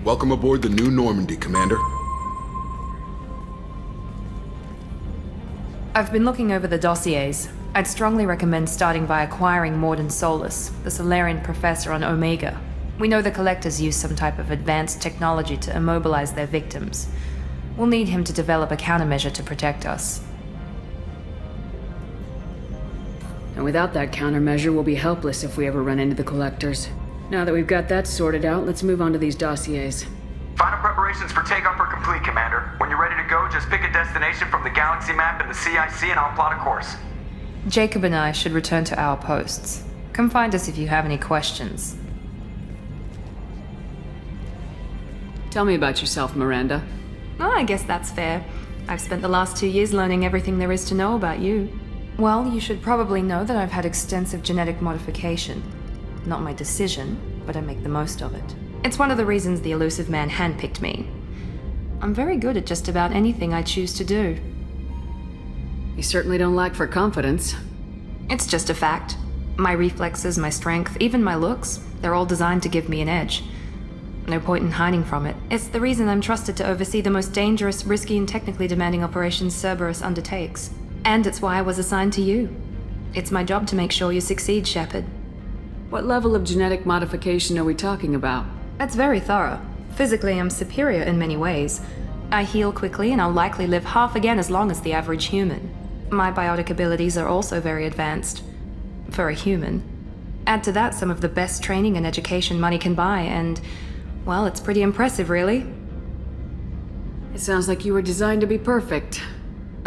Welcome aboard the New Normandy, Commander. I've been looking over the dossiers. I'd strongly recommend starting by acquiring Morden Solus, the Solarian professor on Omega. We know the Collectors use some type of advanced technology to immobilize their victims. We'll need him to develop a countermeasure to protect us. And without that countermeasure, we'll be helpless if we ever run into the Collectors. Now that we've got that sorted out, let's move on to these dossiers. Final preparations for takeoff are complete, Commander. When you're ready to go, just pick a destination from the galaxy map and the CIC and I'll plot a course. Jacob and I should return to our posts. Come find us if you have any questions. Tell me about yourself, Miranda. Oh, I guess that's fair. I've spent the last 2 years learning everything there is to know about you. Well, you should probably know that I've had extensive genetic modification. Not my decision, but I make the most of it. It's one of the reasons the elusive man handpicked me. I'm very good at just about anything I choose to do. You certainly don't lack for confidence. It's just a fact. My reflexes, my strength, even my looks, they're all designed to give me an edge. No point in hiding from it. It's the reason I'm trusted to oversee the most dangerous, risky, and technically demanding operations Cerberus undertakes. And it's why I was assigned to you. It's my job to make sure you succeed, Shepard. What level of genetic modification are we talking about? That's very thorough. Physically, I'm superior in many ways. I heal quickly, and I'll likely live half again as long as the average human. My biotic abilities are also very advanced. For a human. Add to that some of the best training and education money can buy, and, well, it's pretty impressive, really. It sounds like you were designed to be perfect.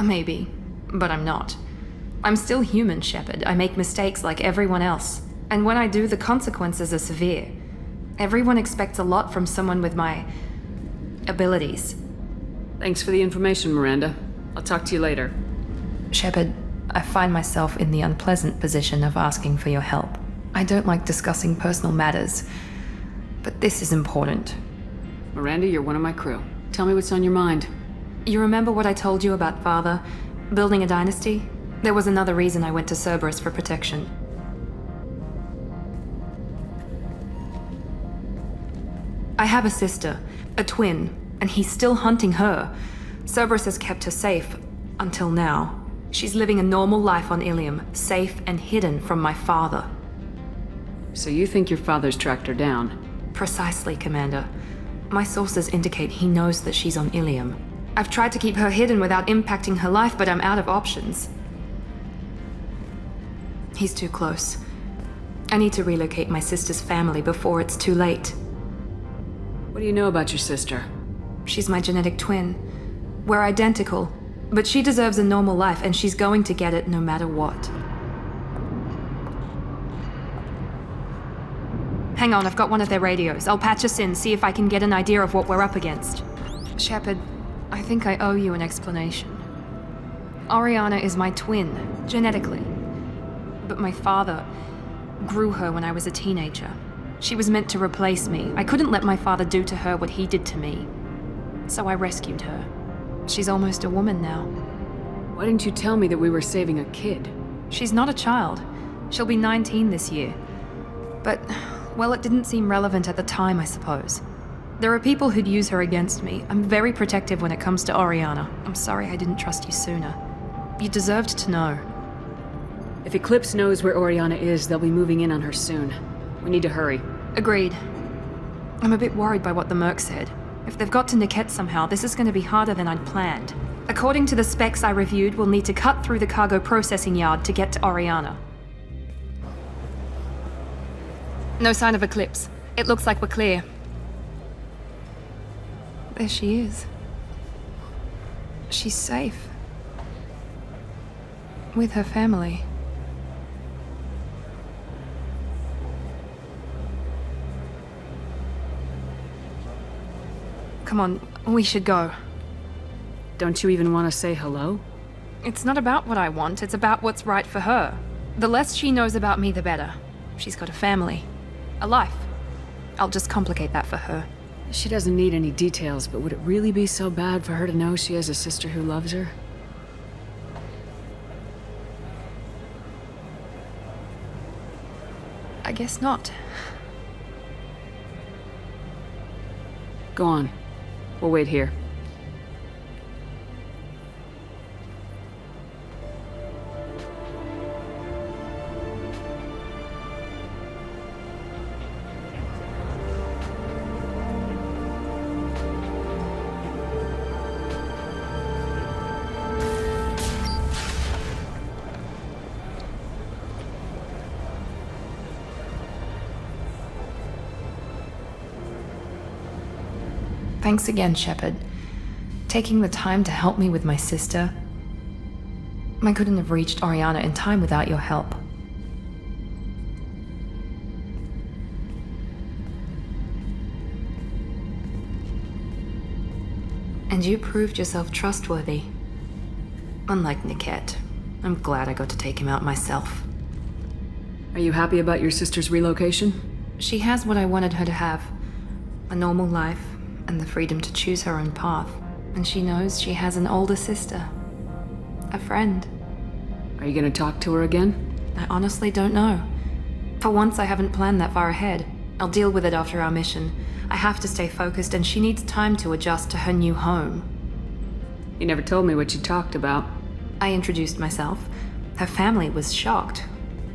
Maybe, but I'm not. I'm still human, Shepard. I make mistakes like everyone else. And when I do, the consequences are severe. Everyone expects a lot from someone with my abilities. Thanks for the information, Miranda. I'll talk to you later. Shepard, I find myself in the unpleasant position of asking for your help. I don't like discussing personal matters, but this is important. Miranda, you're one of my crew. Tell me what's on your mind. You remember what I told you about Father? Building a dynasty? There was another reason I went to Cerberus for protection. I have a sister, a twin, and he's still hunting her. Cerberus has kept her safe, until now. She's living a normal life on Ilium, safe and hidden from my father. So you think your father's tracked her down? Precisely, Commander. My sources indicate he knows that she's on Ilium. I've tried to keep her hidden without impacting her life, but I'm out of options. He's too close. I need to relocate my sister's family before it's too late. What do you know about your sister? She's my genetic twin. We're identical, but she deserves a normal life, and she's going to get it no matter what. Hang on, I've got one of their radios. I'll patch us in, see if I can get an idea of what we're up against. Shepard, I think I owe you an explanation. Oriana is my twin, genetically. But my father grew her when I was a teenager. She was meant to replace me. I couldn't let my father do to her what he did to me. So I rescued her. She's almost a woman now. Why didn't you tell me that we were saving a kid? She's not a child. She'll be 19 this year. But, well, it didn't seem relevant at the time, I suppose. There are people who'd use her against me. I'm very protective when it comes to Oriana. I'm sorry I didn't trust you sooner. You deserved to know. If Eclipse knows where Oriana is, they'll be moving in on her soon. We need to hurry. Agreed. I'm a bit worried by what the Merc said. If they've got to Niket somehow, this is going to be harder than I'd planned. According to the specs I reviewed, we'll need to cut through the cargo processing yard to get to Oriana. No sign of Eclipse. It looks like we're clear. There she is. She's safe. With her family. Come on, we should go. Don't you even want to say hello? It's not about what I want, it's about what's right for her. The less she knows about me, the better. She's got a family. A life. I'll just complicate that for her. She doesn't need any details, but would it really be so bad for her to know she has a sister who loves her? I guess not. Go on. We'll wait here. Thanks again, Shepard. Taking the time to help me with my sister. I couldn't have reached Oriana in time without your help. And you proved yourself trustworthy. Unlike Niket, I'm glad I got to take him out myself. Are you happy about your sister's relocation? She has what I wanted her to have. A normal life, and the freedom to choose her own path. And she knows she has an older sister. A friend. Are you gonna talk to her again? I honestly don't know. For once, I haven't planned that far ahead. I'll deal with it after our mission. I have to stay focused, and she needs time to adjust to her new home. You never told me what you talked about. I introduced myself. Her family was shocked.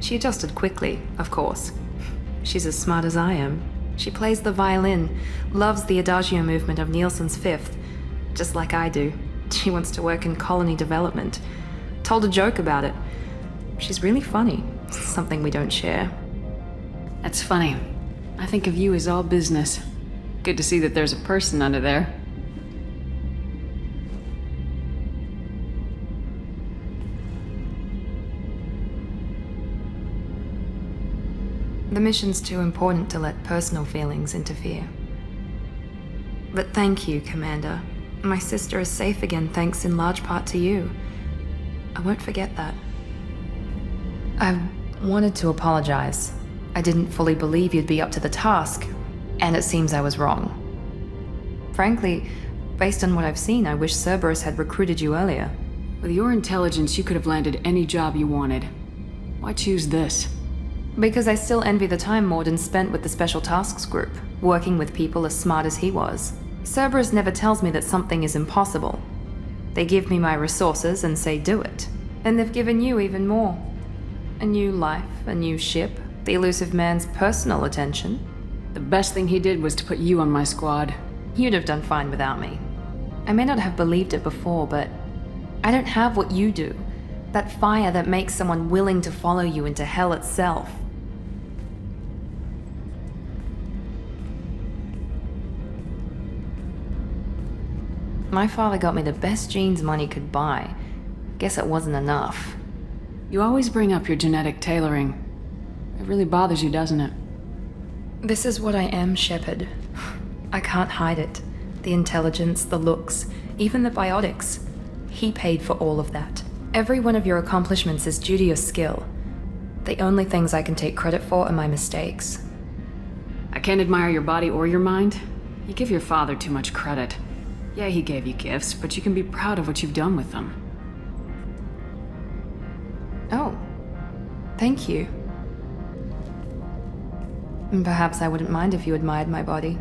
She adjusted quickly, of course. She's as smart as I am. She plays the violin, loves the adagio movement of Nielsen's Fifth, just like I do. She wants to work in colony development. Told a joke about it. She's really funny, something we don't share. That's funny. I think of you as all business. Good to see that there's a person under there. The mission's too important to let personal feelings interfere. But thank you, Commander. My sister is safe again thanks in large part to you. I won't forget that. I wanted to apologize. I didn't fully believe you'd be up to the task, and it seems I was wrong. Frankly, based on what I've seen, I wish Cerberus had recruited you earlier. With your intelligence, you could have landed any job you wanted. Why choose this? Because I still envy the time Morden spent with the Special Tasks Group, working with people as smart as he was. Cerberus never tells me that something is impossible. They give me my resources and say do it. And they've given you even more. A new life, a new ship, the elusive man's personal attention. The best thing he did was to put you on my squad. You'd have done fine without me. I may not have believed it before, but I don't have what you do. That fire that makes someone willing to follow you into hell itself. My father got me the best genes money could buy. Guess it wasn't enough. You always bring up your genetic tailoring. It really bothers you, doesn't it? This is what I am, Shepard. I can't hide it. The intelligence, the looks, even the biotics. He paid for all of that. Every one of your accomplishments is due to your skill. The only things I can take credit for are my mistakes. I can't admire your body or your mind. You give your father too much credit. Yeah, he gave you gifts, but you can be proud of what you've done with them. Oh, thank you. Perhaps I wouldn't mind if you admired my body.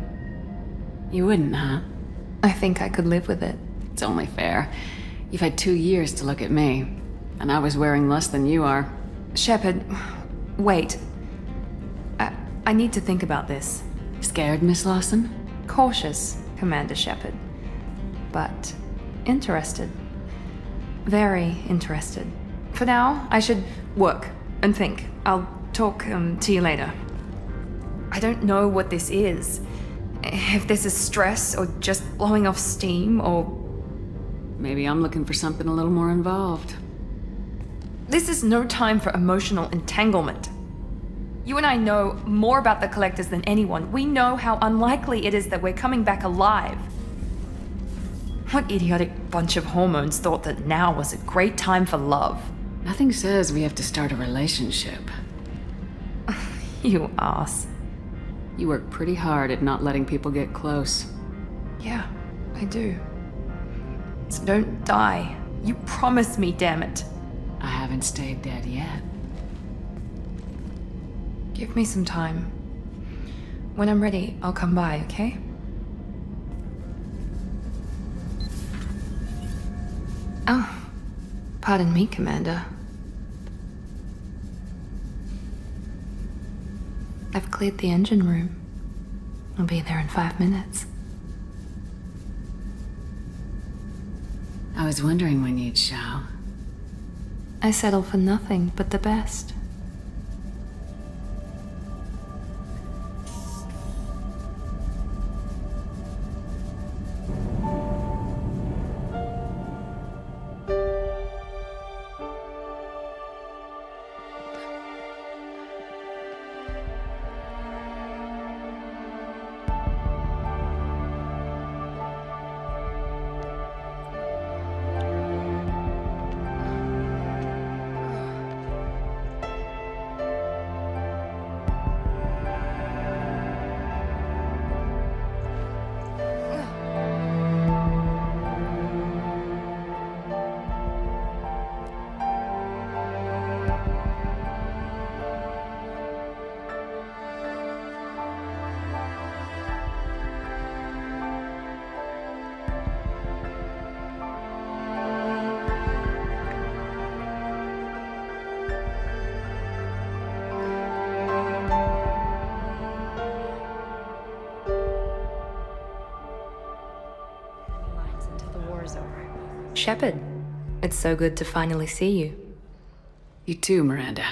You wouldn't, huh? I think I could live with it. It's only fair. You've had 2 years to look at me, and I was wearing less than you are. Shepard, wait. I need to think about this. Scared, Miss Lawson? Cautious, Commander Shepard. But interested. Very interested. For now, I should work and think. I'll talk to you later. I don't know what this is. If this is stress or just blowing off steam or... Maybe I'm looking for something a little more involved. This is no time for emotional entanglement. You and I know more about the Collectors than anyone. We know how unlikely it is that we're coming back alive. What idiotic bunch of hormones thought that now was a great time for love? Nothing says we have to start a relationship. You ass. You work pretty hard at not letting people get close. Yeah, I do. So don't die. You promised me, damn it. I haven't stayed dead yet. Give me some time. When I'm ready, I'll come by, okay? Oh, pardon me, Commander. I've cleared the engine room. I'll be there in 5 minutes. I was wondering when you'd show. I settle for nothing but the best. Shepard, it's so good to finally see you. You too, Miranda.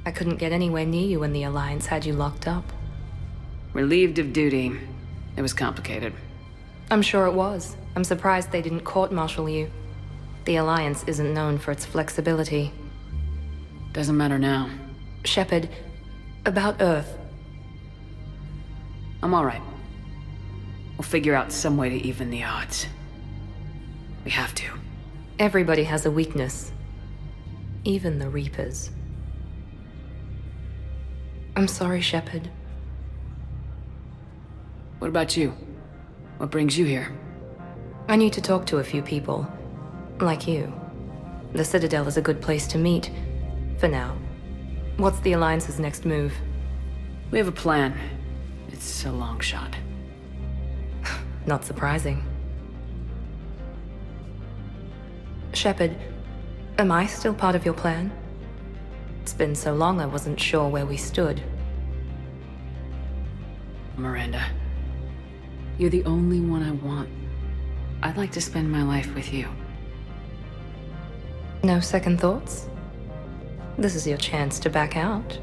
I couldn't get anywhere near you when the Alliance had you locked up. Relieved of duty. It was complicated. I'm sure it was. I'm surprised they didn't court-martial you. The Alliance isn't known for its flexibility. Doesn't matter now. Shepard, about Earth. I'm alright. We'll figure out some way to even the odds. We have to. Everybody has a weakness. Even the Reapers. I'm sorry, Shepard. What about you? What brings you here? I need to talk to a few people. Like you. The Citadel is a good place to meet. For now. What's the Alliance's next move? We have a plan. It's a long shot. Not surprising. Shepard, am I still part of your plan? It's been so long I wasn't sure where we stood. Miranda, you're the only one I want. I'd like to spend my life with you. No second thoughts? This is your chance to back out.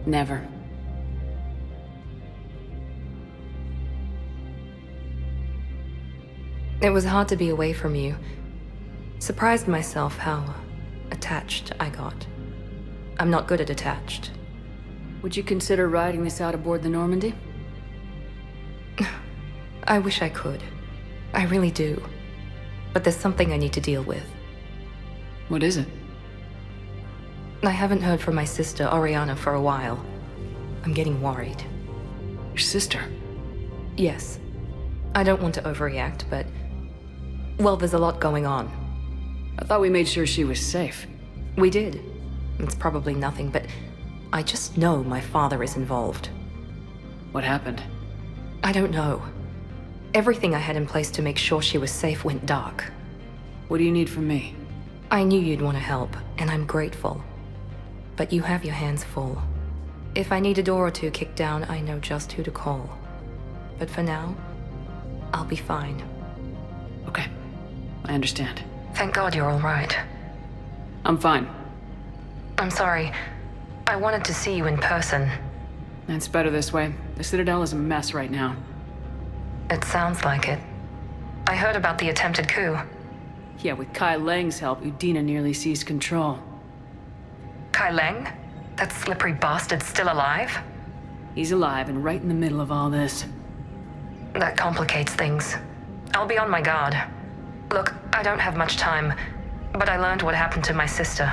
Never. It was hard to be away from you. Surprised myself how attached I got. I'm not good at attached. Would you consider riding this out aboard the Normandy? I wish I could. I really do. But there's something I need to deal with. What is it? I haven't heard from my sister, Oriana, for a while. I'm getting worried. Your sister? Yes. I don't want to overreact, but... well, there's a lot going on. I thought we made sure she was safe. We did. It's probably nothing, but I just know my father is involved. What happened? I don't know. Everything I had in place to make sure she was safe went dark. What do you need from me? I knew you'd want to help, and I'm grateful. But you have your hands full. If I need a door or two kicked down, I know just who to call. But for now, I'll be fine. Okay. I understand. Thank God you're all right. I'm fine. I'm sorry. I wanted to see you in person. It's better this way. The Citadel is a mess right now. It sounds like it. I heard about the attempted coup. Yeah, with Kai Lang's help, Udina nearly seized control. Kai Lang? That slippery bastard's still alive? He's alive and right in the middle of all this. That complicates things. I'll be on my guard. Look, I don't have much time, but I learned what happened to my sister.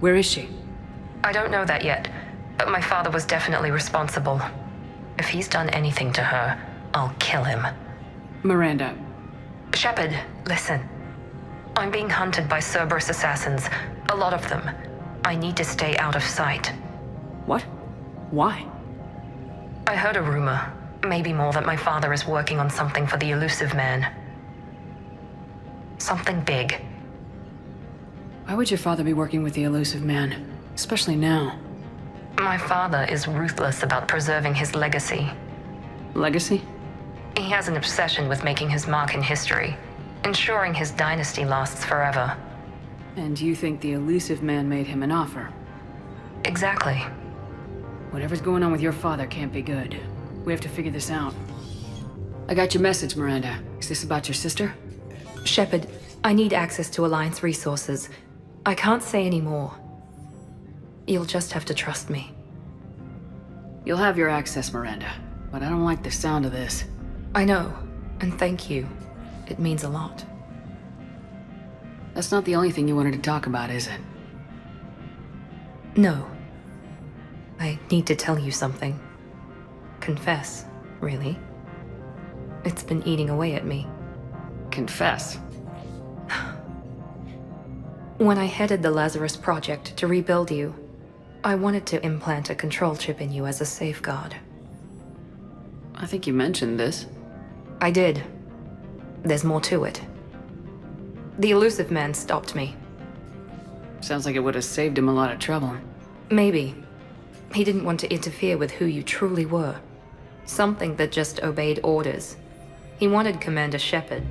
Where is she? I don't know that yet, but my father was definitely responsible. If he's done anything to her, I'll kill him. Miranda. Shepard, listen. I'm being hunted by Cerberus assassins, a lot of them. I need to stay out of sight. What? Why? I heard a rumor, maybe more, that my father is working on something for the elusive man. Something big. Why would your father be working with the elusive man? Especially now. My father is ruthless about preserving his legacy. Legacy? He has an obsession with making his mark in history, ensuring his dynasty lasts forever. And you think the elusive man made him an offer? Exactly. Whatever's going on with your father can't be good. We have to figure this out. I got your message, Miranda. Is this about your sister? Shepard, I need access to Alliance resources. I can't say any more. You'll just have to trust me. You'll have your access, Miranda. But I don't like the sound of this. I know, and thank you. It means a lot. That's not the only thing you wanted to talk about, is it? No. I need to tell you something. Confess, really. It's been eating away at me. Confess. When I headed the Lazarus Project to rebuild you, I wanted to implant a control chip in you as a safeguard. I think you mentioned this. I did. There's more to it. The elusive man stopped me. Sounds like it would have saved him a lot of trouble. Maybe. He didn't want to interfere with who you truly were. Something that just obeyed orders. He wanted Commander Shepard.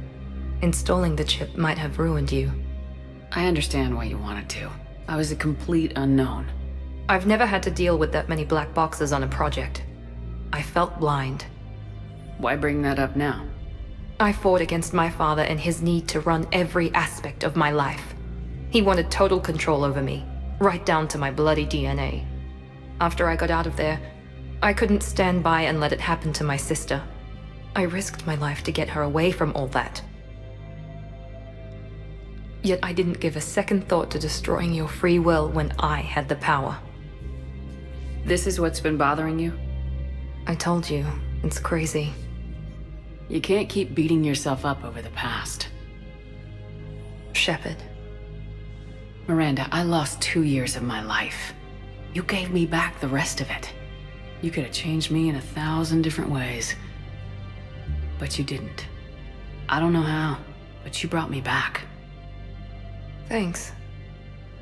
Installing the chip might have ruined you. I understand why you wanted to. I was a complete unknown. I've never had to deal with that many black boxes on a project. I felt blind. Why bring that up now? I fought against my father and his need to run every aspect of my life. He wanted total control over me, right down to my bloody DNA. After I got out of there, I couldn't stand by and let it happen to my sister. I risked my life to get her away from all that. Yet I didn't give a second thought to destroying your free will when I had the power. This is what's been bothering you? I told you, it's crazy. You can't keep beating yourself up over the past. Shepard. Miranda, I lost 2 years of my life. You gave me back the rest of it. You could have changed me in 1,000 different ways. But you didn't. I don't know how, but you brought me back. Thanks.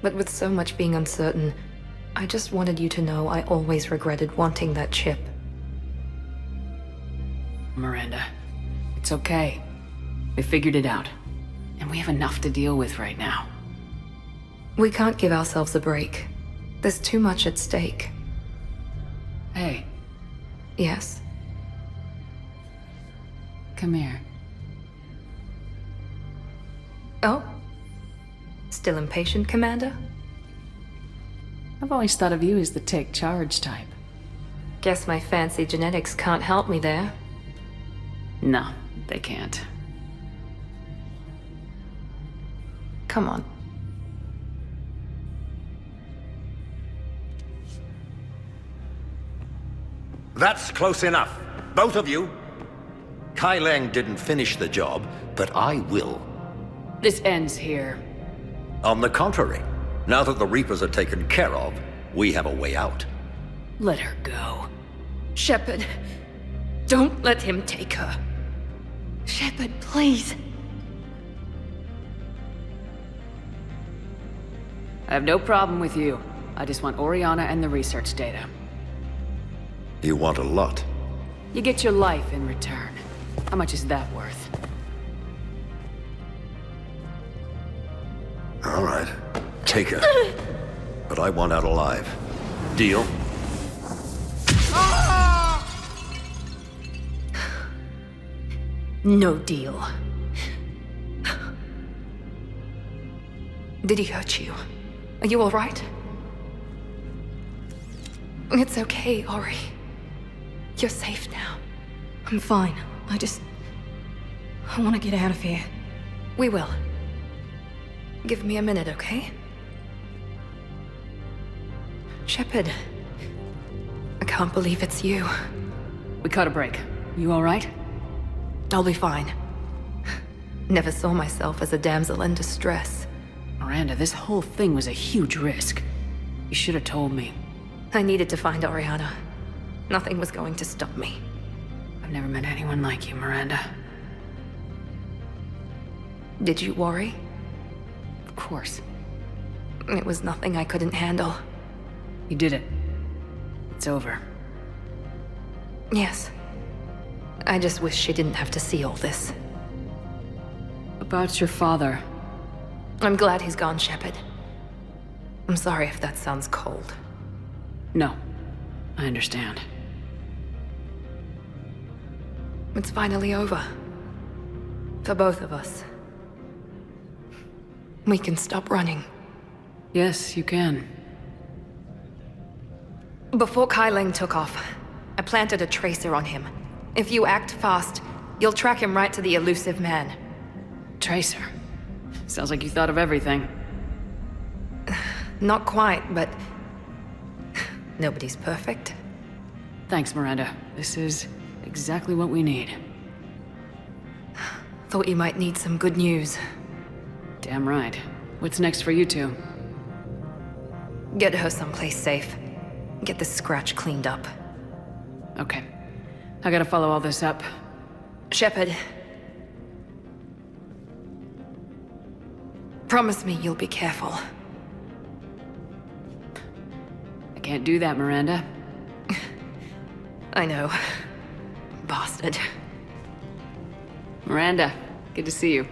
But with so much being uncertain, I just wanted you to know I always regretted wanting that chip. Miranda, it's okay. We figured it out. And we have enough to deal with right now. We can't give ourselves a break. There's too much at stake. Hey, Yes? come here. Oh? Still impatient, Commander? I've always thought of you as the take charge type. Guess my fancy genetics can't help me there. No, they can't. Come on. That's close enough. Both of you. Kai Leng didn't finish the job, but I will. This ends here. On the contrary, now that the Reapers are taken care of, we have a way out. Let her go. Shepard, don't let him take her. Shepard, please. I have no problem with you. I just want Oriana and the research data. You want a lot. You get your life in return. How much is that worth? All right, take her. But I want out alive. Deal? No deal. Did he hurt you? Are you all right? It's okay, Ori. You're safe now. I'm fine. I want to get out of here. We will. Give me a minute, okay? Shepard. I can't believe it's you. We caught a break. You all right? I'll be fine. Never saw myself as a damsel in distress. Miranda, this whole thing was a huge risk. You should have told me. I needed to find Oriana. Nothing was going to stop me. I've never met anyone like you, Miranda. Did you worry? Of course. It was nothing I couldn't handle. You did it. It's over. Yes. I just wish she didn't have to see all this. About your father. I'm glad he's gone, Shepard. I'm sorry if that sounds cold. No. I understand. It's finally over. For both of us. We can stop running. Yes, you can. Before Kai Leng took off, I planted a tracer on him. If you act fast, you'll track him right to the elusive man. Tracer. Sounds like you thought of everything. Not quite, but... nobody's perfect. Thanks, Miranda. This is exactly what we need. Thought you might need some good news. Damn right. What's next for you two? Get her someplace safe. Get this scratch cleaned up. Okay. I gotta follow all this up. Shepard. Promise me you'll be careful. I can't do that, Miranda. I know. Bastard. Miranda, good to see you.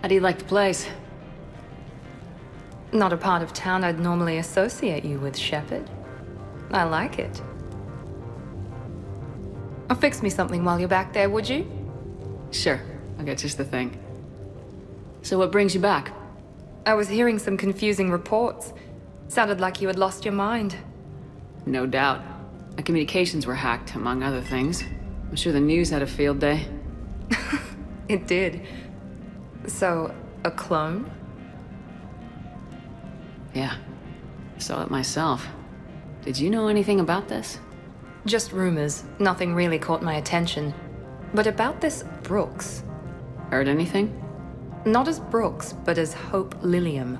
How do you like the place? Not a part of town I'd normally associate you with, Shepard. I like it. Fix me something while you're back there, would you? Sure, I'll get just the thing. So what brings you back? I was hearing some confusing reports. Sounded like you had lost your mind. No doubt. My communications were hacked, among other things. I'm sure the news had a field day. It did. So, a clone? Yeah. Saw it myself. Did you know anything about this? Just rumors. Nothing really caught my attention. But about this Brooks. Heard anything? Not as Brooks, but as Hope Lilium.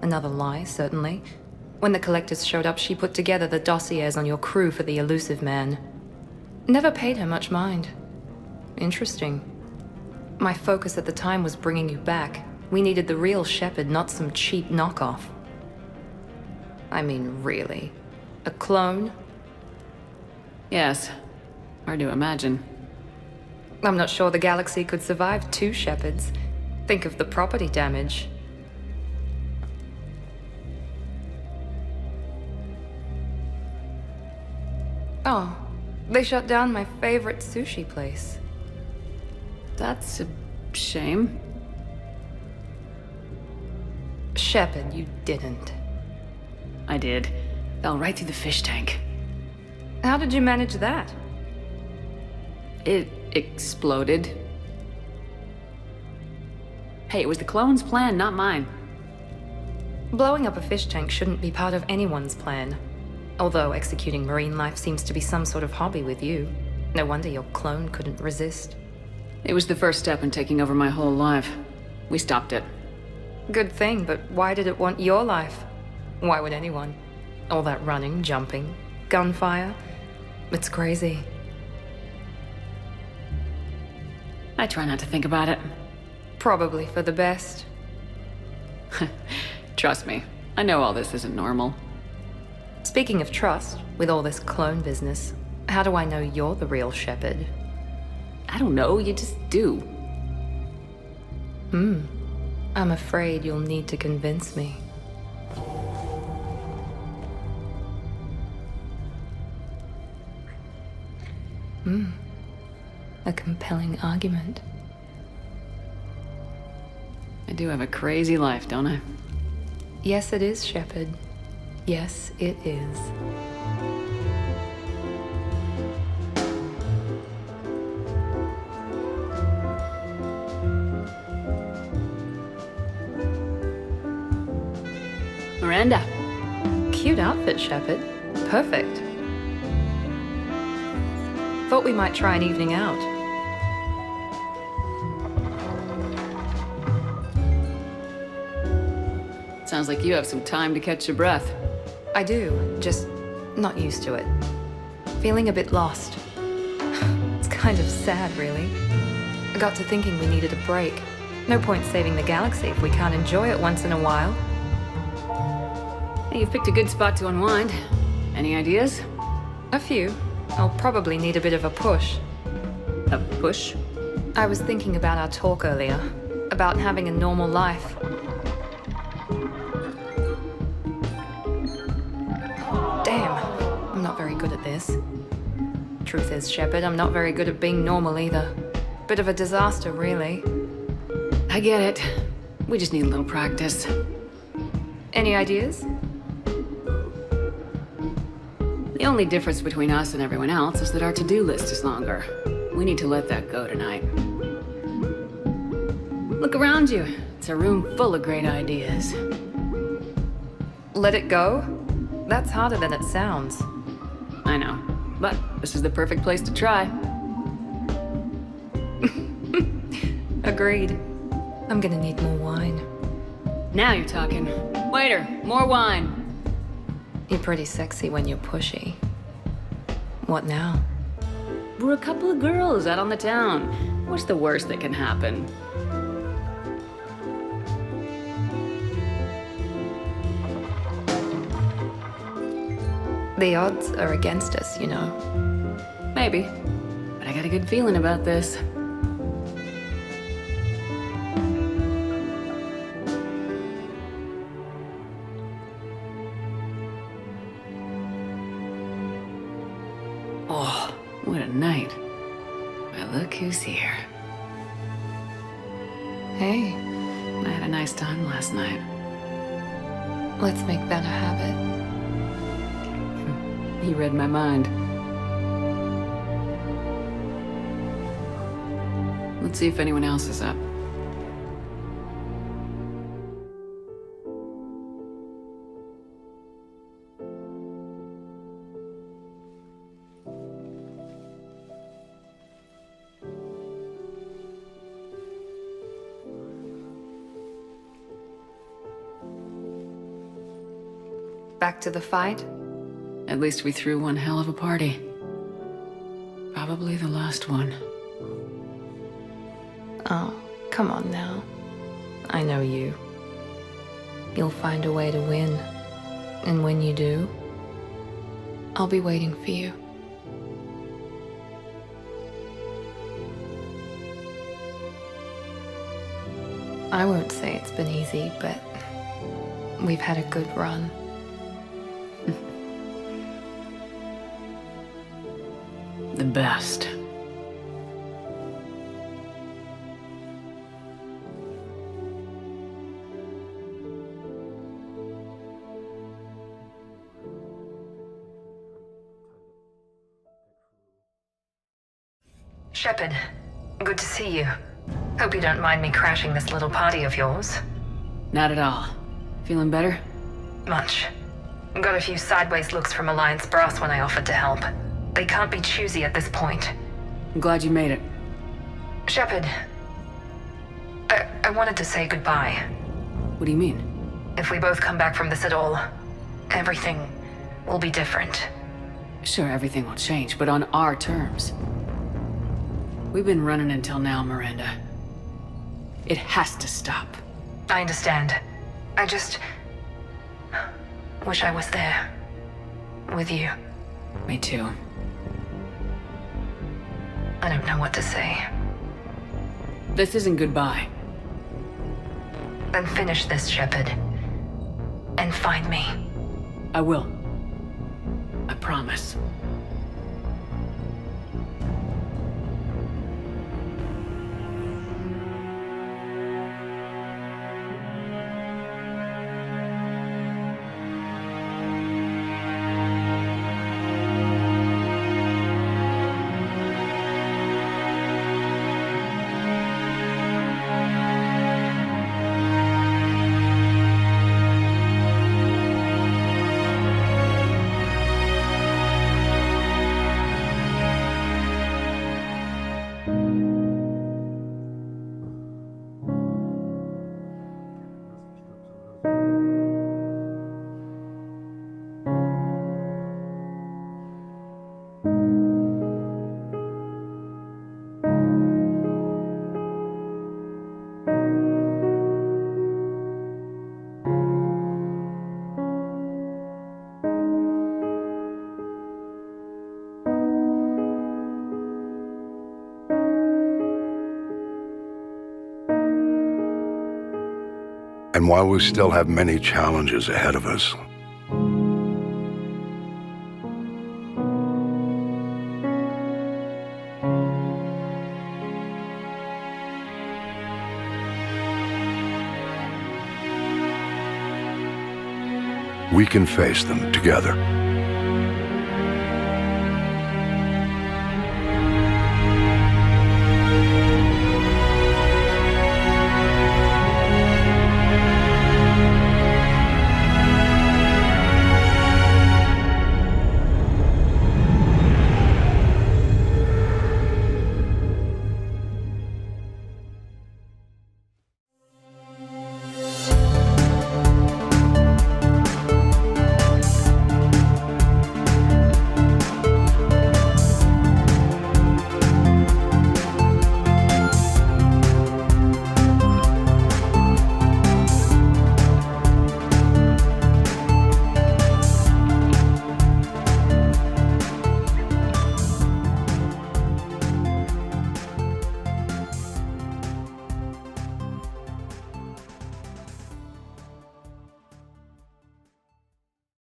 Another lie, certainly. When the collectors showed up, she put together the dossiers on your crew for the elusive man. Never paid her much mind. Interesting. My focus at the time was bringing you back. We needed the real Shepard, not some cheap knockoff. I mean, really. A clone? Yes. Hard to imagine. I'm not sure the galaxy could survive two Shepards. Think of the property damage. Oh, they shut down my favorite sushi place. That's a shame. Shepard, you didn't. I did. Fell right through the fish tank. How did you manage that? It exploded. Hey, it was the clone's plan, not mine. Blowing up a fish tank shouldn't be part of anyone's plan. Although executing marine life seems to be some sort of hobby with you. No wonder your clone couldn't resist. It was the first step in taking over my whole life. We stopped it. Good thing, but why did it want your life? Why would anyone? All that running, jumping, gunfire. It's crazy. I try not to think about it. Probably for the best. Trust me, I know all this isn't normal. Speaking of trust, with all this clone business, how do I know you're the real Shepard? I don't know, you just do. I'm afraid you'll need to convince me. A compelling argument. I do have a crazy life, don't I? Yes, it is, Shepard. Yes, it is. Miranda. Cute outfit, Shepard. Perfect. Thought we might try an evening out. Sounds like you have some time to catch your breath. I do, just not used to it. Feeling a bit lost. It's kind of sad, really. I got to thinking we needed a break. No point saving the galaxy if we can't enjoy it once in a while. Hey, you've picked a good spot to unwind. Any ideas? A few. I'll probably need a bit of a push. A push? I was thinking about our talk earlier. About having a normal life. Damn. I'm not very good at this. Truth is, Shepard, I'm not very good at being normal either. Bit of a disaster, really. I get it. We just need a little practice. Any ideas? The only difference between us and everyone else is that our to-do list is longer. We need to let that go tonight. Look around you. It's a room full of great ideas. Let it go? That's harder than it sounds. I know, but this is the perfect place to try. Agreed. I'm gonna need more wine. Now you're talking. Waiter, more wine. You're pretty sexy when you're pushy. What now? We're a couple of girls out on the town. What's the worst that can happen? The odds are against us, you know. Maybe. But I got a good feeling about this. Oh, what a night. Well, look who's here. Hey, I had a nice time last night. let's make that a habit. You read my mind. Let's see if anyone else is up. Back to the fight? At least we threw one hell of a party. Probably the last one. Oh, come on now. I know you. You'll find a way to win. And when you do, I'll be waiting for you. I won't say it's been easy, but we've had a good run. The best. Shepard, good to see you. Hope you don't mind me crashing this little party of yours. Not at all. Feeling better? Much. Got a few sideways looks from Alliance brass when I offered to help. They can't be choosy at this point. I'm glad you made it. Shepard, I wanted to say goodbye. What do you mean? If we both come back from this at all, everything will be different. Sure, everything will change, but on our terms. We've been running until now, Miranda. It has to stop. I understand. I just wish I was there. With you. Me too. I don't know what to say. This isn't goodbye. Then finish this, Shepard. And find me. I will. I promise. And while we still have many challenges ahead of us, we can face them together.